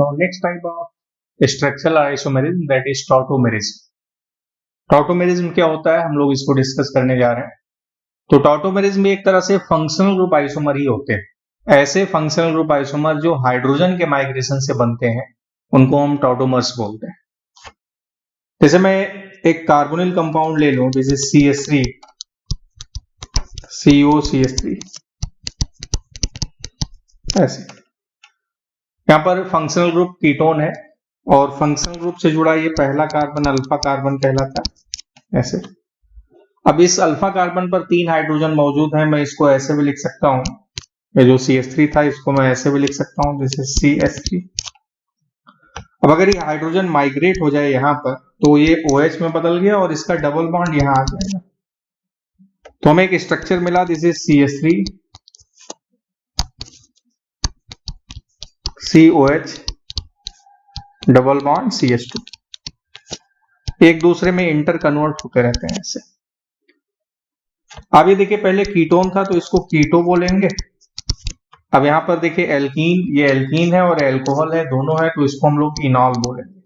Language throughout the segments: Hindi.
Now next type of structural isomerism that is tautomerism. Tautomerism क्या होता है हम लोग इसको डिस्कस करने जा रहे हैं। तो टॉटोमेरिज्म एक तरह से फंक्शनल ग्रुप आइसोमर ही होते हैं। ऐसे फंक्शनल ग्रुप आइसोमर जो हाइड्रोजन के माइग्रेशन से बनते हैं उनको हम टॉटोमर्स बोलते हैं। जैसे मैं एक कार्बोनिल कंपाउंड ले लूं, दिस इज CH3 COCH3, ऐसे यहां पर फंक्शनल ग्रुप कीटोन है और फंक्शनल ग्रुप से जुड़ा ये पहला कार्बन अल्फा कार्बन कहलाता है। ऐसे अब इस अल्फा कार्बन पर 3 हाइड्रोजन मौजूद हैं, मैं इसको ऐसे भी लिख सकता हूं, ये जो CH3 था इसको मैं ऐसे भी लिख सकता हूं, दिस इज CH3। अब अगर ये हाइड्रोजन माइग्रेट हो जाए यहां पर तो ये OH में बदल गया और इसका डबल बॉन्ड यहां आ जाएगा, तो हमें एक स्ट्रक्चर मिला, this is CH3 COH double bond CH2, एक दूसरे में इंटर कन्वर्ट होते रहते हैं ऐसे। अब ये देखिए पहले कीटोन था तो इसको कीटो बोलेंगे। अब यहां पर देखिए एल्कीन, ये एल्कीन है और एल्कोहल है, दोनों है, तो इसको हम लोग इनॉल बोलेंगे।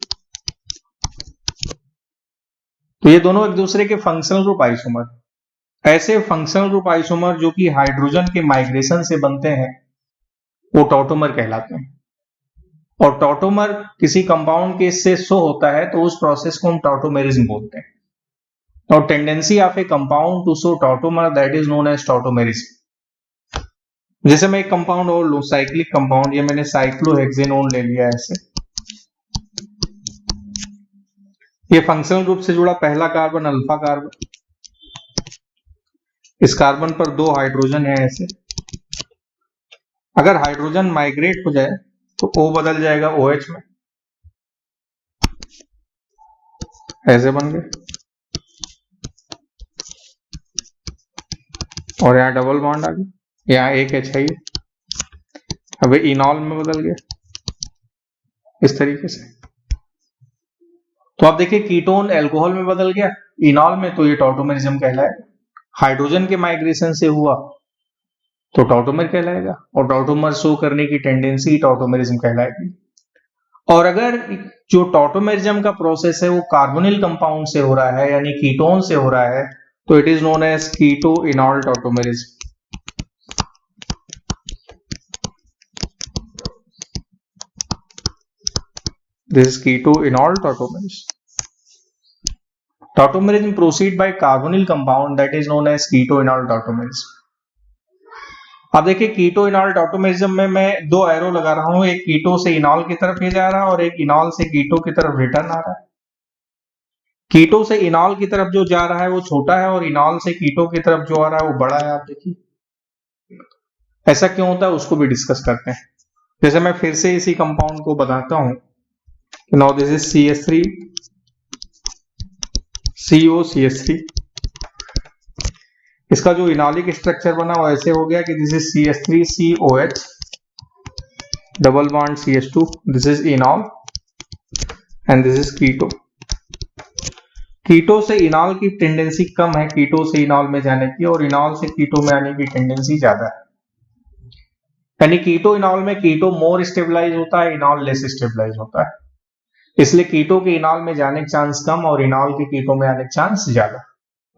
तो ये दोनों एक दूसरे के फंक्शनल ग्रुप आइसोमर। ऐसे फंक्शनल ग्रुप आइसोमर जो कि हाइड्रोजन के माइग्रेशन से बनते हैं वो टॉटोमर कहलाते हैं। और टॉटोमर किसी कंपाउंड के से शो होता है तो उस प्रोसेस को हम टॉटोमेरिज्म बोलते हैं। और tendency of a compound to show tautomer that is known as tautomerism. जैसे मैं एक कंपाउंड और लूं, साइक्लिक कंपाउंड, ये मैंने साइक्लोहेक्सेनोन ले लिया ऐसे, ये फंक्शनल ग्रुप से जुड़ा पहला कार्बन अल्फा कार्बन, इस कार्बन पर 2 हाइड्रोजन है ऐसे। अगर हाइड्रोजन माइग्रेट हो जाए तो O बदल जाएगा OH में, ऐसे बन गए, और यहाँ डबल बॉन्ड आ गया, यहाँ एक H है, अब इनॉल में बदल गया इस तरीके से। तो आप देखिए कीटोन एल्कोहल में बदल गया इनॉल में, तो ये टॉटोमेरिज्म कहलाएगा। हाइड्रोजन के माइग्रेशन से हुआ तो टॉटोमर कहलाएगा, और टॉटोमर शो करने की टेंडेंसी टॉटोमेरिज्म कहलाएगी। और अगर जो टॉटोमेरिज्म का प्रोसेस है वो कार्बोनिल कंपाउंड से हो रहा है यानी कीटोन से हो रहा है तो it is known as keto enol tautomerism. This is keto-enol tautomerism. Tautomerism proceed by carbonyl compound that is known as keto-enol tautomerism. अब देखिए कीटो-इनॉल टॉटोमेरिज्म में मैं 2 एरो लगा रहा हूं, एक कीटो से इनॉल की तरफ ये जा रहा है और एक इनॉल से कीटो की तरफ रिटर्न आ रहा है। कीटो से इनॉल की तरफ जो जा रहा है वो छोटा है और इनॉल से कीटो की तरफ जो आ रहा है वो बड़ा है। आप देखिए ऐसा क्यों होता है उसको भी डिस्कस करते हैं। जैसे मैं फिर से इसी कंपाउंड को बताता हूं, now this is CH3 COCH3, इसका जो इनॉलिक स्ट्रक्चर बना वो ऐसे हो गया कि this is CH3 COH double bond CH2, this is enol and this is keto. Keto से इनॉल की टेंडेंसी कम है कीटो से इनॉल में जाने की, और इनॉल से कीटो में आने की टेंडेंसी ज्यादा है। यानी कीटो इनॉल में कीटो मोर स्टेबलाइज होता है, इनॉल लेस स्टेबलाइज होता है, इसलिए कीटो के इनॉल में जाने के चांस कम और इनॉल के कीटो में आने के चांस ज्यादा।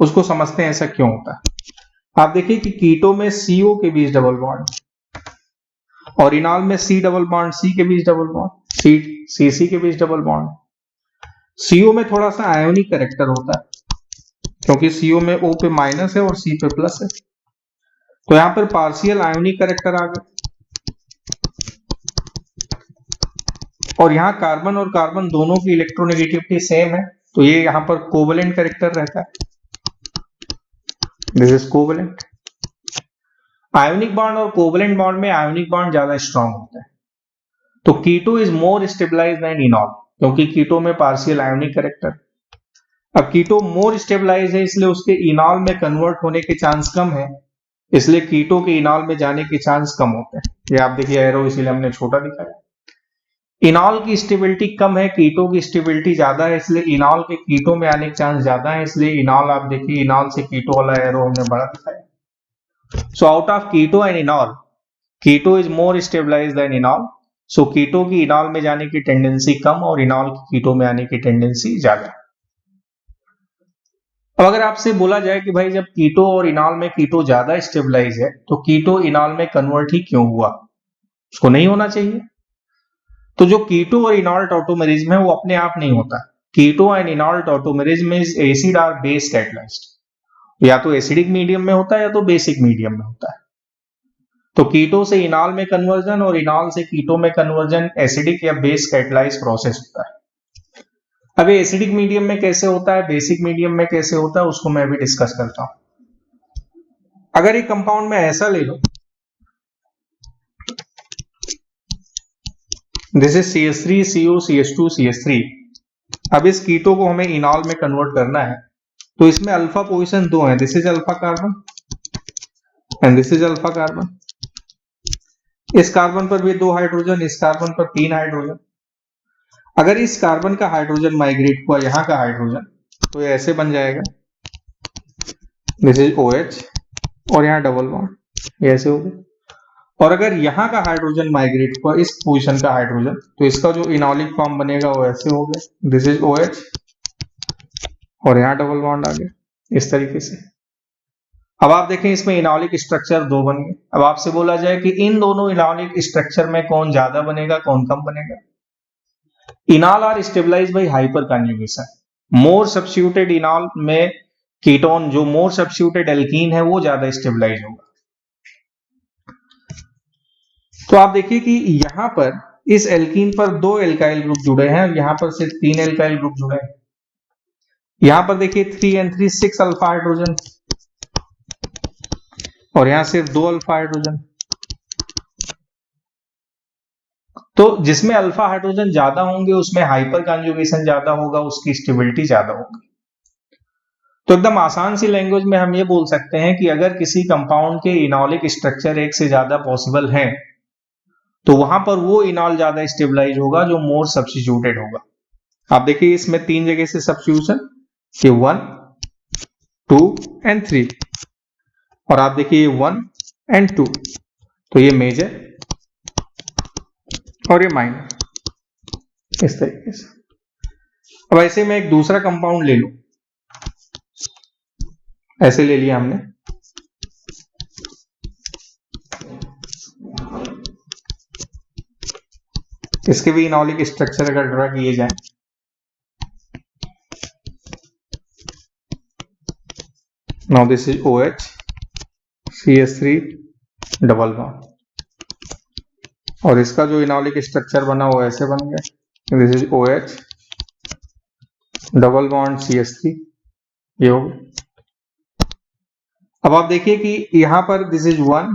उसको समझते हैं ऐसा क्यों होता है। आप देखिए कि कीटो में CO के बीच डबल बॉन्ड और इनॉल में C डबल बॉन्ड C के बीच डबल बॉन्ड, CC के बीच डबल बॉन्ड। CO में थोड़ा सा आयोनिक कैरेक्टर होता है क्योंकि CO में O पे माइनस है और C पे प्लस है, तो यहां पर पार्शियल आयोनिक कैरेक्टर आ गया। और यहाँ कार्बन और कार्बन दोनों की इलेक्ट्रोनेगेटिविटी सेम है तो ये यहाँ पर कोवेलेंट कैरेक्टर रहता है, this is covalent. Ionic bond और कोवेलेंट बॉन्ड में आयोनिक बॉन्ड ज्यादा स्ट्रांग होता है, तो keto is more stabilised than enol क्योंकि कीटो में पार्शियल आयोनिक कैरेक्टर। अब कीटो मोर स्टेबलाइज है इसलिए उसके इनॉल में कन्वर्ट होने के चांस कम है, इसलिए कीटो के इनॉल में जाने के चांस कम होते हैं। ये आप देखिए एरो इसीलिए हमने छोटा दिखाया। इनॉल की स्टेबिलिटी कम है, कीटो की स्टेबिलिटी ज्यादा है, इसलिए इनॉल के कीटो में आने के चांस ज्यादा है, इसलिए इनॉल आप देखिए इनॉल से कीटो वाला एरो हमने बड़ा दिखाया। So out of keto and enol, keto is more stabilised than enol so keto की इनॉल में जाने की टेंडेंसी कम और इनॉल की कीटो में आने की टेंडेंसी ज्यादा। अब अगर आपसे बोला जाए कि भाई जब कीटो और इनॉल में कीटो ज्यादा स्टेबलाइज है तो कीटो इनॉल में कन्वर्ट ही क्यों हुआ, उसको नहीं होना चाहिए। तो जो कीटो और इनॉल टॉटोमेरिज्म है वो अपने आप नहीं होता। Keto and enol tautomerism is acid और बेस कैटलाइज्ड, या तो एसिडिक मीडियम में होता है या तो बेसिक मीडियम में होता है। तो कीटो से इनॉल में कन्वर्जन और इनॉल से कीटो में कन्वर्जन एसिडिक या बेस कैटलाइज प्रोसेस होता है। अब ये एसिडिक मीडियम में कैसे होता है, बेसिक मीडियम में कैसे होता है, उसको मैं अभी डिस्कस करता हूं। अगर ये कंपाउंड में ऐसा ले लो, this is CH3 CO CH2 CH3। अब इस कीटो को हमें इनॉल में कन्वर्ट करना है, तो इसमें अल्फा पोजीशन दो है, this is alpha carbon and this is alpha carbon. इस कार्बन पर भी 2 हाइड्रोजन, इस कार्बन पर 3 हाइड्रोजन। अगर इस कार्बन का हाइड्रोजन माइग्रेट हुआ यहां का हाइड्रोजन, तो ये ऐसे बन जाएगा, दिस इज OH और यहाँ डबल बॉन्ड, ये ऐसे हो गया। और अगर यहाँ का हाइड्रोजन माइग्रेट हुआ इस पोजीशन का हाइड्रोजन, तो इसका जो इनॉलिक फॉर्म बनेगा वो ऐसे हो गया, दिस इज OH और यहाँ डबल बॉन्ड आ गया इस तरीके से। अब आप देखें इसमें इनॉलिक स्ट्रक्चर 2 बन गए। अब आपसे बोला जाए कि इन दोनों इनॉलिक स्ट्रक्चर में कौन ज्यादा बनेगा कौन कम बनेगा। Enol are stabilise by hyperconjugation. More substituted enol में कीटोन, जो मोर सब्स्टिट्यूटेड एल्कीन है वो ज्यादा स्टेबलाइज होगा। तो आप देखिए कि यहां पर इस एल्कीन पर 2 एल्काइल ग्रुप जुड़े हैं और यहां पर सिर्फ 3 एल्काइल ग्रुप जुड़े हैं। यहां पर देखिए 3N3 6 अल्फा हाइड्रोजन और यहां सिर्फ 2 अल्फा हाइड्रोजन। तो जिसमें अल्फा हाइड्रोजन ज्यादा होंगे उसमें हाइपर कॉन्जुगेशन ज्यादा होगा, उसकी स्टेबिलिटी ज्यादा होगी। तो एकदम आसान सी लैंग्वेज में हम ये बोल सकते हैं कि अगर किसी कंपाउंड के इनॉलिक स्ट्रक्चर एक से ज्यादा पॉसिबल हैं, तो वहां पर वो इनॉल ज्यादा स्टेबलाइज होगा जो मोर सब्स्टिट्यूटेड होगा। आप देखिए इसमें 3 जगह से सब्स्टिट्यूशन, ये 1 2 एंड 3, और आप देखिए 1 एंड 2, तो ये मेजर और ये माइनर, इस तरीके से। अब ऐसे में एक दूसरा कंपाउंड ले लो, ऐसे ले लिया हमने, इसके भी इनॉलिक स्ट्रक्चर अगर ड्रा किए जाए, now this is OH CH3 double bond, और इसका जो इनॉलिक स्ट्रक्चर बना वो ऐसे बन गया, this is OH double bond CH3, ये हो गया। अब आप देखिए कि यहां पर दिस इज 1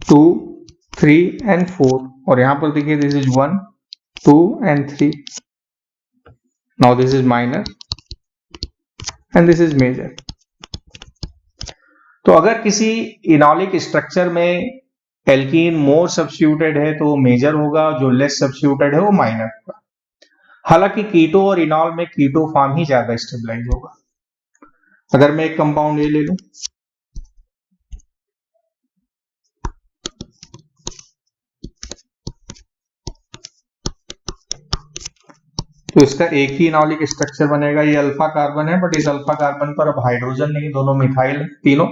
2 3 एंड 4, और यहां पर देखिए this is 1 2 and 3, now this is minor and this is major. तो अगर किसी इनॉलिक स्ट्रक्चर में एल्कीन मोर सब्स्टिट्यूटेड है तो वो मेजर होगा, जो लेस सब्स्टिट्यूटेड है वो माइनर होगा। हालांकि कीटो और इनॉल में कीटो फॉर्म ही ज्यादा स्टेबलाइज होगा। अगर मैं एक कंपाउंड ये ले लूं, तो इसका एक ही इनॉलिक स्ट्रक्चर बनेगा, ये अल्फा कार्बन है, बट इस अल्फा कार्बन पर अब हाइड्रोजन नहीं, दोनों मिथाइल तीनों।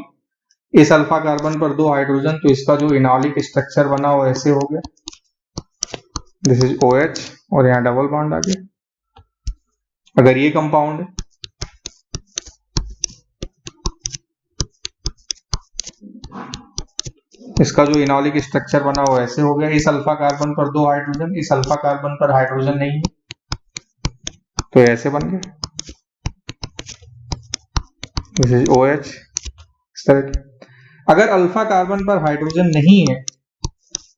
इस अल्फा कार्बन पर 2 हाइड्रोजन, तो इसका जो इनॉलिक स्ट्रक्चर बना वो ऐसे हो गया, दिस इज OH और यहाँ डबल बॉन्ड आ गया। अगर ये कंपाउंड है, इसका जो इनॉलिक स्ट्रक्चर बना वो ऐसे हो गया, इस अल्फा कार्बन पर 2 हाइड्रोजन, इस अल्फा कार्बन पर हाइड्रोजन नहीं है, तो ऐसे बन गया, दिस इज OH, इस तरह के। अगर अल्फा कार्बन पर हाइड्रोजन नहीं है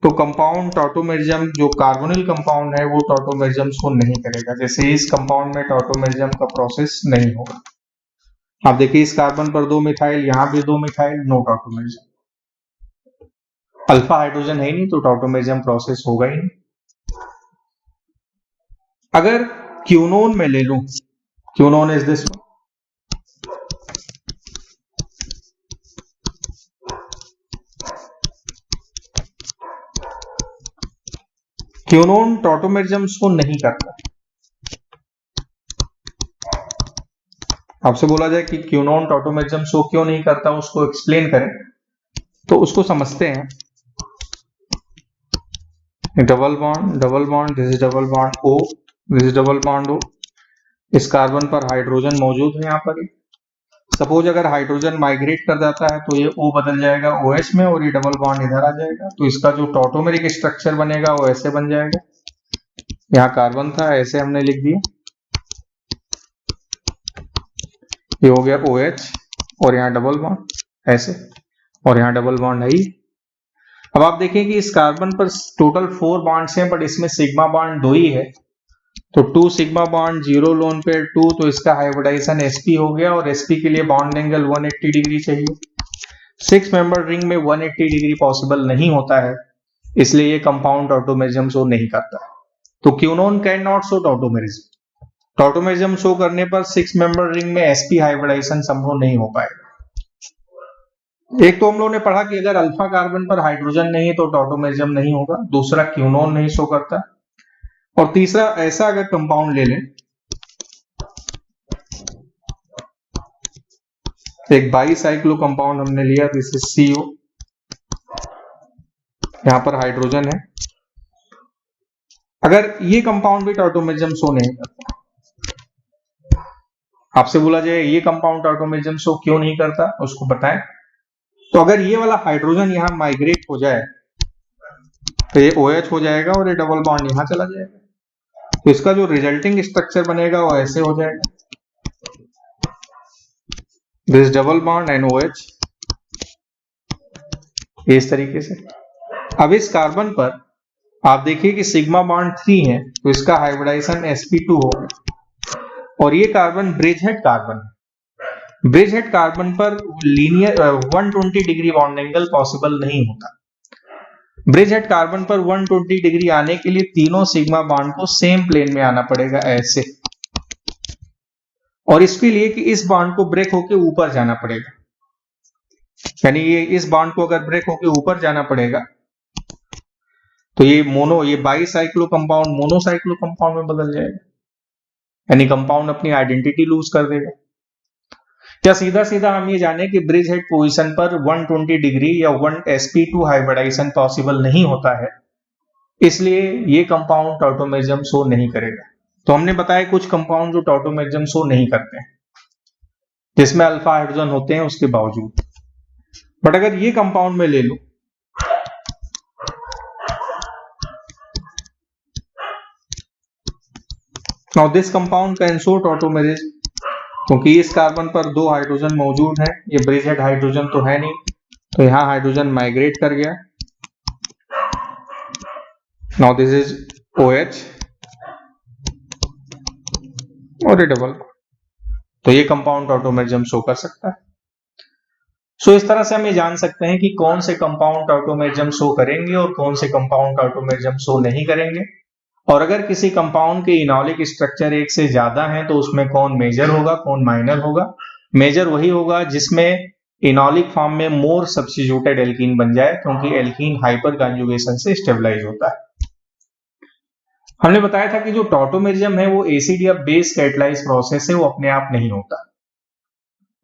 तो कंपाउंड टॉटोमेरिज्म, जो कार्बोनिल कंपाउंड है वो टॉटोमेरिज्म को नहीं करेगा, जैसे इस कंपाउंड में टॉटोमेरिज्म का प्रोसेस नहीं होगा। आप देखिए इस कार्बन पर 2 मिथाइल, यहां भी 2 methyl, no tautomerism. Alpha hydrogen है नहीं तो टॉटोमेरिज्म प्रोसेस होगा ही नहीं। अगर क्यूनोन में ले लूं, क्यूनोन इज दिस, क्यूनोन टॉटोमेरिज्म शो नहीं करता। आपसे बोला जाए कि क्यूनोन टॉटोमेरिज्म शो क्यों नहीं करता, उसको एक्सप्लेन करें, तो उसको समझते हैं। Double bond, this is double bond O, this is double bond O। इस कार्बन पर हाइड्रोजन मौजूद है यहाँ पर। सपोज अगर हाइड्रोजन माइग्रेट कर जाता है तो ये O बदल जाएगा OH में और ये डबल बॉन्ड इधर आ जाएगा, तो इसका जो टॉटोमेरिक स्ट्रक्चर बनेगा वो ऐसे बन जाएगा। यहाँ कार्बन था, ऐसे हमने लिख दिया, ये हो गया OH और यहाँ डबल बॉन्ड ऐसे, और यहाँ डबल बॉन्ड है ही। अब आप देखें कि इस कार्बन पर टोटल 4 बॉन्ड्स हैं, बट इसमें सिग्मा बॉन्ड 2 ही है, तो 2 सिग्मा बॉन्ड 0 लोन पेयर 2, तो इसका हाइब्रिडाइजेशन sp हो गया, और sp के लिए बॉन्ड एंगल 180 डिग्री चाहिए। 6 मेंबर रिंग में 180 डिग्री पॉसिबल नहीं होता है, इसलिए ये कंपाउंड टॉटोमेरिज्म शो नहीं करता। तो क्यूनोन can not show tautomerism. Tautomerism show करने पर 6 मेंबर रिंग में sp हाइब्रिडाइजेशन संभव नहीं हो पाएगा। एक तो हम लोगों ने पढ़ा कि अगर अल्फा कार्बन पर हाइड्रोजन नहीं है तो टॉटोमेरिज्म नहीं होगा, दूसरा क्यूनोन नहीं शो करता, और तीसरा ऐसा अगर कंपाउंड ले लें, एक बाईसाइक्लो कंपाउंड हमने लिया, दिस इज CO, यहां पर हाइड्रोजन है, अगर ये कंपाउंड भी टॉटोमेरिज्म शो नहीं करता, आपसे बोला जाए ये कंपाउंड टॉटोमेरिज्म शो क्यों नहीं करता, उसको बताएं। तो अगर ये वाला हाइड्रोजन यहां माइग्रेट हो जाए तो ये OH हो जाएगा और ये डबल बॉन्ड यहां चला जाएगा, तो इसका जो रिजल्टिंग स्ट्रक्चर बनेगा वो ऐसे हो जाएगा, this double bond and OH, इस तरीके से। अब इस कार्बन पर आप देखिए कि सिग्मा बॉन्ड 3 है, तो इसका हाइब्रिडाइजेशन sp2 होगा, और ये कार्बन ब्रिजहेड कार्बन है। ब्रिजहेड कार्बन पर linear 120 degree bond angle possible नहीं होता। ब्रिजहेड कार्बन पर 120 डिग्री आने के लिए तीनों सिग्मा बॉन्ड को सेम प्लेन में आना पड़ेगा ऐसे, और इसके लिए कि इस बॉन्ड को ब्रेक होके ऊपर जाना पड़ेगा, यानी ये इस बॉन्ड को अगर ब्रेक होके ऊपर जाना पड़ेगा तो ये बाईसाइक्लो कंपाउंड मोनोसाइक्लो कंपाउंड में बदल जाएगा, यानी कंपाउंड अपनी आइडेंटिटी लूज कर देगा। क्या सीधा सीधा हम ये जाने कि ब्रिज हेड पोजिशन पर 120 डिग्री या 1 sp2 हाइब्रिडाइजेशन पॉसिबल नहीं होता है, इसलिए ये कंपाउंड टॉटोमेरिज्म शो नहीं करेगा। तो हमने बताया कुछ कंपाउंड जो टॉटोमेरिज्म शो नहीं करते हैं, जिसमें अल्फा हाइड्रोजन होते हैं उसके बावजूद। बट अगर ये कंपाउंड में ले लो, now this compound can show tautomerism, क्योंकि इस कार्बन पर 2 हाइड्रोजन मौजूद हैं, ये ब्रिजहेड हाइड्रोजन तो है नहीं, तो यहां हाइड्रोजन माइग्रेट कर गया, नाउ दिस इज OH और ये डबल, तो ये कंपाउंड टॉटोमेरिज्म शो कर सकता है। सो इस तरह से हम ये जान सकते हैं कि कौन से कंपाउंड टॉटोमेरिज्म शो करेंगे और कौन से कंपाउंड टॉटोमेरिज्म शो नहीं करेंगे, और अगर किसी कंपाउंड के इनॉलिक स्ट्रक्चर एक से ज्यादा है तो उसमें कौन मेजर होगा कौन माइनर होगा। मेजर वही होगा जिसमें इनॉलिक फॉर्म में मोर सब्स्टिट्यूटेड एल्कीन बन जाए, क्योंकि एल्कीन हाइपर कॉन्जुगेशन से स्टेबलाइज होता है। हमने बताया था कि जो टॉटोमेरिज्म है वो एसिड या बेस कैटलाइज प्रोसेस है, वो अपने आप नहीं होता।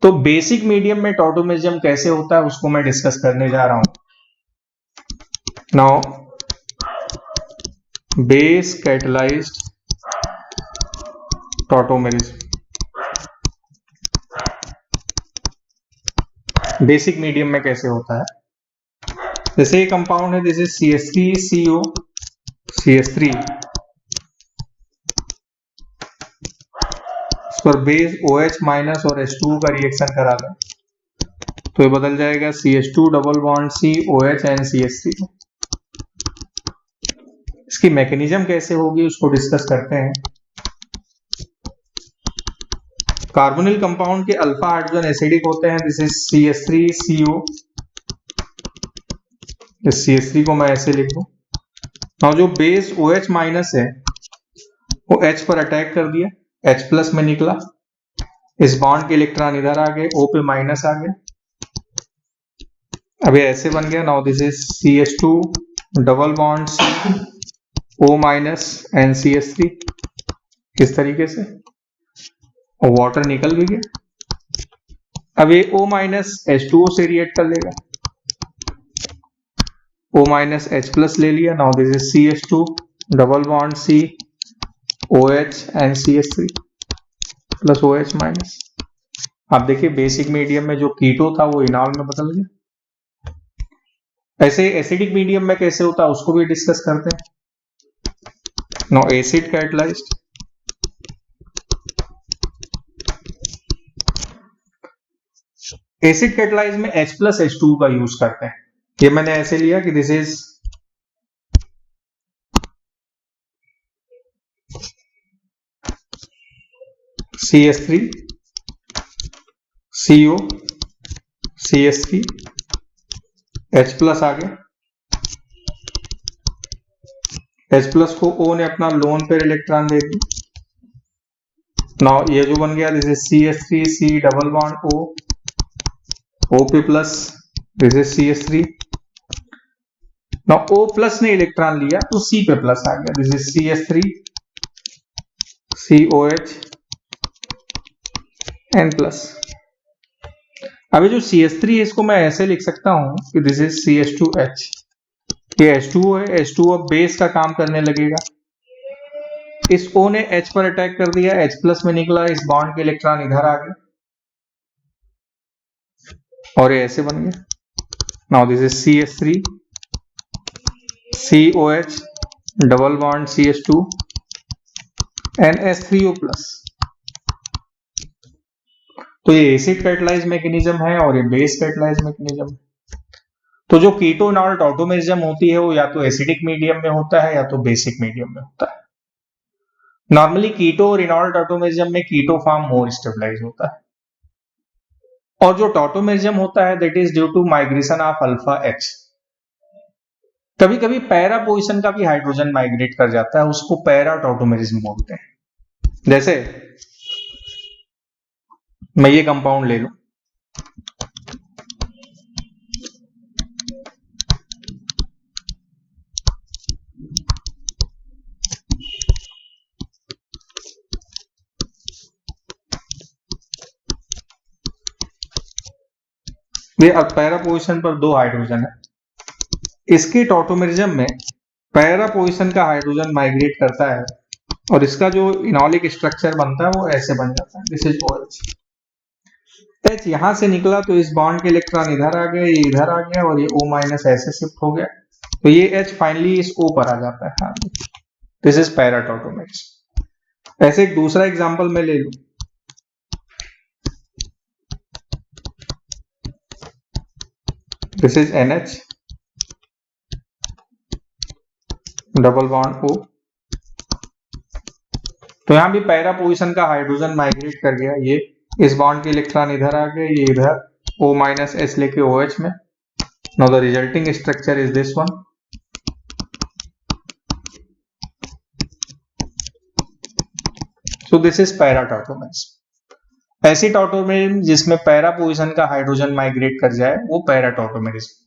तो बेसिक मीडियम में टॉटोमेरिज्म कैसे होता है उसको मैं डिस्कस करने जा रहा हूं। Now base catalysed tautomerism, basic medium में कैसे होता है। जैसे ये कंपाउंड है, दिस इज CH3CO CH3, इस पर बेस OH माइनस और H2 का रिएक्शन करा दें तो ये बदल जाएगा CH2 double bond C OH and CH3। इसकी मैकेनिज्म कैसे होगी उसको डिस्कस करते हैं। कार्बोनिल कंपाउंड के अल्फा हाइड्रोजन एसिडिक होते हैं, दिस इज CH3CO, इस CH3 को मैं ऐसे लिख दूं। और जो बेस OH माइनस है वो H पर अटैक कर दिया, H प्लस में निकला, इस बॉन्ड के इलेक्ट्रॉन इधर आ गए, O पे माइनस आ गए, अब ये ऐसे बन गया। Now this is CH2 double bond C O minus NCH3 इस तरीके से, और वाटर निकल भी गया। अब ये O माइनस H2O से रिएक्ट कर लेगा, O माइनस H प्लस ले लिया। Now this is CH2 double bond C OH and CH3 plus OH minus. आप देखिए बेसिक मीडियम में जो कीटो था वो इनॉल में बदल गया। ऐसे एसिडिक मीडियम में कैसे होता है उसको भी डिस्कस करते हैं। No acid catalysed, acid catalyse में H प्लस H2 का यूज करते हैं। ये मैंने ऐसे लिया कि this is CH3 CO CH3 H plus आ गया। H प्लस को O ने अपना लोन पेयर इलेक्ट्रॉन दे दिया। नाउ ये जो बन गया this is CH3 C double bond O OP plus, this is CH3। Now O plus ने इलेक्ट्रॉन लिया तो C पे प्लस आ गया, this is CH3 COH N plus. अभी जो CH3 है इसको मैं ऐसे लिख सकता हूं कि दिस इज CH2H। ये H2O है, H2O बेस का काम करने लगेगा। इस O ने H पर अटैक कर दिया, H प्लस में निकला, इस बॉन्ड के इलेक्ट्रॉन इधर आ गए और ये ऐसे बन गया। Now this is CH3 COH double bond CH2 NH3O plus. तो ये एसिड कैटलाइज मैकेनिज्म है और ये बेस कैटलाइज मैकेनिज्म है। तो जो कीटो इनॉल टॉटोमेरिज्म होती है वो या तो एसिडिक मीडियम में होता है या तो बेसिक मीडियम में होता है। नॉर्मली कीटो और इनॉल टॉटोमेरिज्म में कीटो फॉर्म मोर स्टेबलाइज होता है, और जो टॉटोमेरिज्म होता है that is due to migration of alpha H। कभी कभी पैरा पोजिशन का भी हाइड्रोजन माइग्रेट कर जाता है, उसको पैरा टॉटोमेरिज्म बोलते हैं। जैसे मैं ये कंपाउंड ले लूं, ये पैरा पोजिशन पर 2 हाइड्रोजन है। इसके टॉटोमेरिज्म में पैरा पोजिशन का हाइड्रोजन माइग्रेट करता है और इसका जो इनॉलिक स्ट्रक्चर बनता है वो ऐसे बन जाता है, दिस इज OH। H यहां से निकला तो इस बॉन्ड के इलेक्ट्रॉन इधर आ गए, ये इधर आ गया और ये O माइनस ऐसे शिफ्ट हो गया, तो ये H फाइनली इस O पर आ जाता है। This is para tautomerism. ऐसे एक दूसरा एग्जांपल मैं ले लूं, this is NH double bond O। तो यहां भी पैरा पोजिशन का हाइड्रोजन माइग्रेट कर गया, ये इस बॉन्ड के इलेक्ट्रॉन इधर आ गए, ये इधर O माइनस H लेके OH में। Now the resulting structure is this one. So this is para tautomerism. ऐसी टॉटोमेरिज्म जिसमें पैरा पोजिशन का हाइड्रोजन माइग्रेट कर जाए वो पैरा टॉटोमेरिज्म।